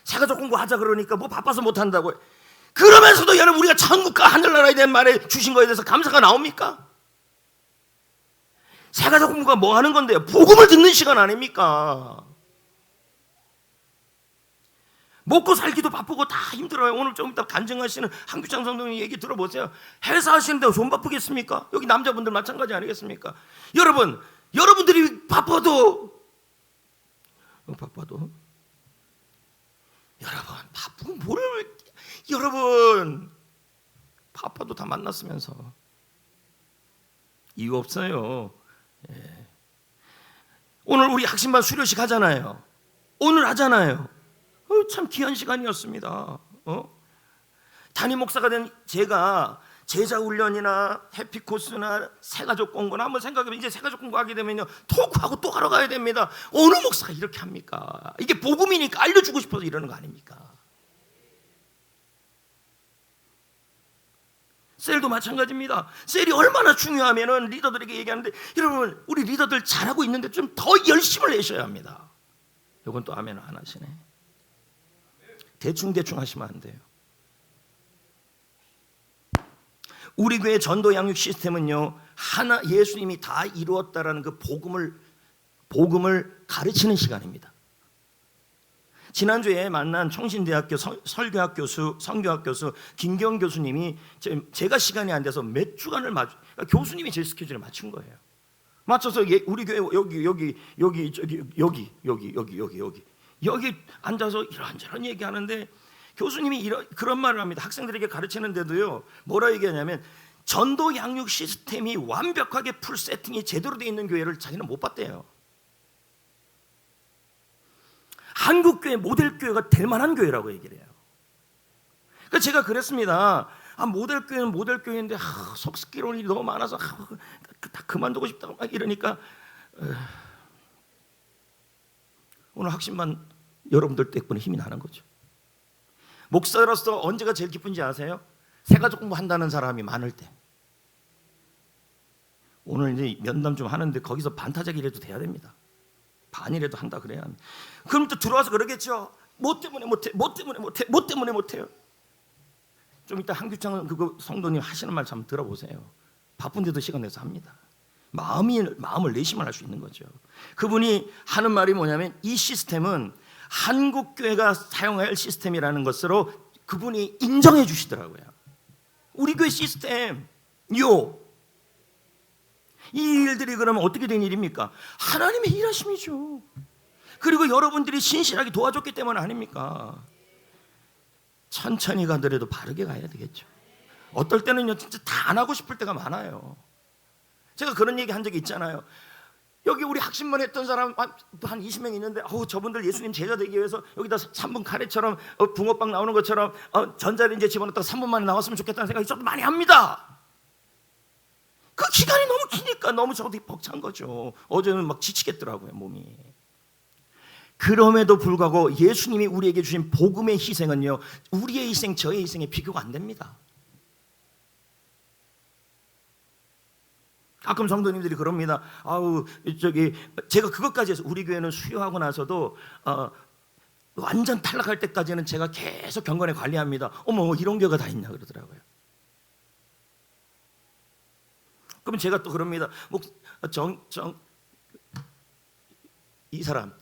새가족 공부하자 그러니까 뭐 바빠서 못한다고. 그러면서도 여러분, 우리가 천국과 하늘나라에 대한 말에 주신 거에 대해서 감사가 나옵니까? 새가족 공부가 뭐 하는 건데요? 복음을 듣는 시간 아닙니까? 먹고 살기도 바쁘고 다 힘들어요. 오늘 좀 이따 간증하시는 한규창 성도님 얘기 들어보세요. 회사 하시는데 좀 바쁘겠습니까? 여기 남자분들 마찬가지 아니겠습니까? 여러분들이 바빠도 여러분 바쁘고 뭐를, 여러분 바빠도 다 만났으면서 이유 없어요. 예. 오늘 우리 학신반 수료식 하잖아요. 오늘 하잖아요. 참 귀한 시간이었습니다. 담임 목사가 된 제가 제자훈련이나 해피코스나 새가족 공부나 한번 생각해보면, 이제 새가족 공부하게 되면요 토크하고 또 하러 가야 됩니다. 어느 목사가 이렇게 합니까? 이게 복음이니까 알려주고 싶어서 이러는 거 아닙니까? 셀도 마찬가지입니다. 셀이 얼마나 중요하면은 리더들에게 얘기하는데, 여러분 우리 리더들 잘하고 있는데 좀 더 열심을 내셔야 합니다. 이건 또 아멘 안 하시네. 대충 하시면 안 돼요. 우리 교회 전도 양육 시스템은요, 하나 예수님이 다 이루었다라는 그 복음을 가르치는 시간입니다. 지난주에 만난 청신대학교 설교학 교수, 성교학 교수 김경 교수님이 제가 시간이 안 돼서 몇 주간을 교수님이 제 스케줄에 맞춘 거예요. 맞춰서 우리 교회 여기 앉아서 이런저런 얘기하는데, 교수님이 그런 말을 합니다. 학생들에게 가르치는데도요, 뭐라 얘기하냐면 전도 양육 시스템이 완벽하게 풀 세팅이 제대로 되어 있는 교회를 자기는 못 봤대요. 한국교회 모델교회가 될 만한 교회라고 얘기를 해요. 그러니까 제가 그랬습니다. 모델교회는 모델교회인데 속스기론이 너무 많아서 다 그만두고 싶다고 막 이러니까, 오늘 학신반 여러분들 때문에 힘이 나는 거죠. 목사로서 언제가 제일 기쁜지 아세요? 새가족 공부한다는 사람이 많을 때. 오늘 이제 면담 좀 하는데 거기서 반타작이라도 돼야 됩니다. 반이라도 한다 그래야 합니다. 그럼 또 들어와서 그러겠죠. 뭐 때문에 못해요. 좀 이따 한규창 그거 성도님 하시는 말 좀 들어보세요. 바쁜데도 시간 내서 합니다. 마음을 내시면 할 수 있는 거죠. 그분이 하는 말이 뭐냐면, 이 시스템은 한국교회가 사용할 시스템이라는 것으로 그분이 인정해 주시더라고요. 우리 교회 시스템 이 일들이 그러면 어떻게 된 일입니까? 하나님의 일하심이죠. 그리고 여러분들이 신실하게 도와줬기 때문 아닙니까? 천천히 가더라도 바르게 가야 되겠죠. 어떨 때는요 진짜 다 안 하고 싶을 때가 많아요. 제가 그런 얘기 한 적이 있잖아요. 여기 우리 학신반 했던 사람 한 20명 있는데, 저분들 예수님 제자 되기 위해서 여기다 3분 카레처럼 붕어빵 나오는 것처럼 전자레인지에 집어넣었다가 3분 만에 나왔으면 좋겠다는 생각이 저도 많이 합니다. 그 기간이 너무 기니까 너무 저도 벅찬 거죠. 어제는 막 지치겠더라고요, 몸이. 그럼에도 불구하고 예수님이 우리에게 주신 복음의 희생은요, 우리의 희생, 저의 희생에 비교가 안 됩니다. 가끔 성도님들이 그럽니다. 제가 그것까지 해서 우리 교회는 수료하고 나서도 완전 탈락할 때까지는 제가 계속 경건에 관리합니다. 어머, 이런 교회가 다 있냐 그러더라고요. 그러면 제가 또 그럽니다. 이 사람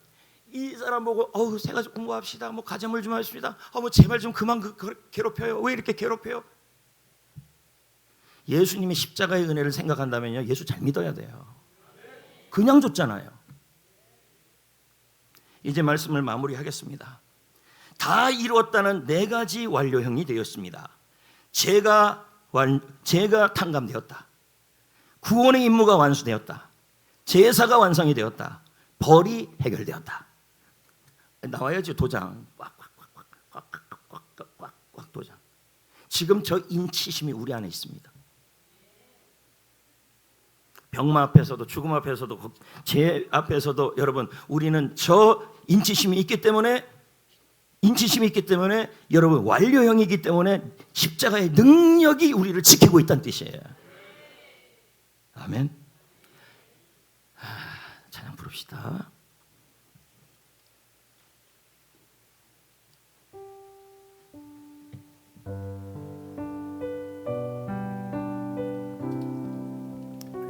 보고 새가족 공부합시다. 가정을 좀 합시다. 제발 좀 그만 괴롭혀요. 왜 이렇게 괴롭혀요? 예수님의 십자가의 은혜를 생각한다면요, 예수 잘 믿어야 돼요. 그냥 줬잖아요. 이제 말씀을 마무리하겠습니다. 다 이루었다는 4가지 완료형이 되었습니다. 죄가 탕감되었다. 구원의 임무가 완수되었다. 제사가 완성이 되었다. 벌이 해결되었다. 나와야지 도장. 꽉 도장. 지금 저 인치심이 우리 안에 있습니다. 병마 앞에서도 죽음 앞에서도 죄 앞에서도 여러분, 우리는 저 인치심이 있기 때문에 여러분 완료형이기 때문에 십자가의 능력이 우리를 지키고 있다는 뜻이에요. 아멘. 찬양 부릅시다.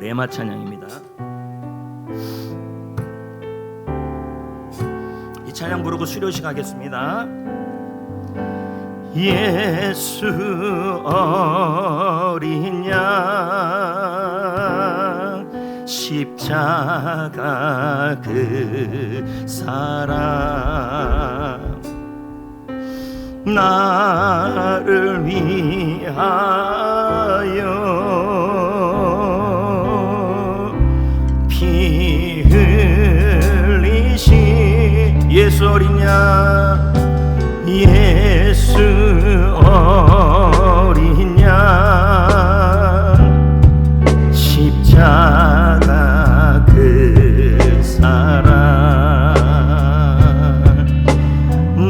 레마 찬양입니다. 이 찬양 부르고 수료식 하겠습니다. 예수 어린 양 십자가 그 사랑 나를 위하여 피 흘리신 예수 어린 양 예수 어린 양 십자가 그 사랑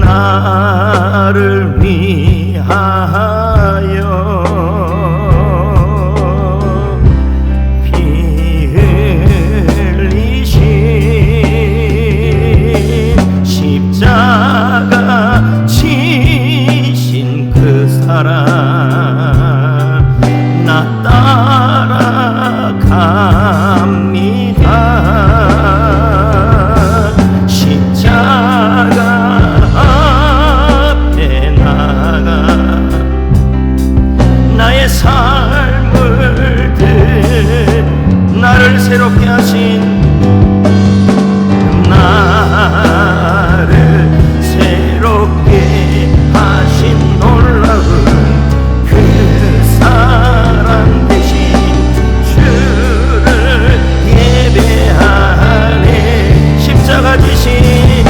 나를 위하여 피 흘리신 십자가 지신 그 사랑 나 따라갑니다. 십자가 앞에 나가 나의 삶을 나를 새롭게 하신 나를 새롭게 하신 놀라운 그 사랑 대신 주를 예배하네. 십자가 지신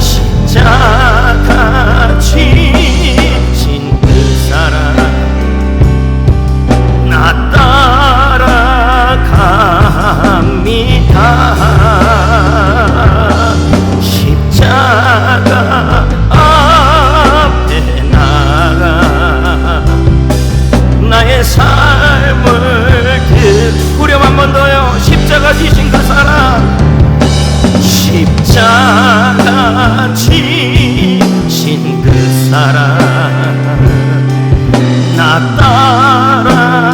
십자가 지신 그 사랑 나 따라갑니다. 십자가 앞에 나가 나의 삶을 후렴 한 번 더요. 십자가 지신 그 사랑 십자가 지신 그 사랑 나 따라갑니다.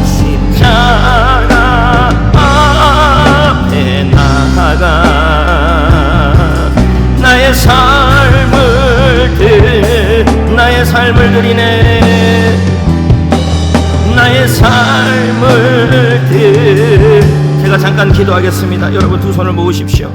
십자가 앞에 나가 나의 삶을 드리네. 나의 삶을 제가 잠깐 기도하겠습니다. 여러분 두 손을 모으십시오.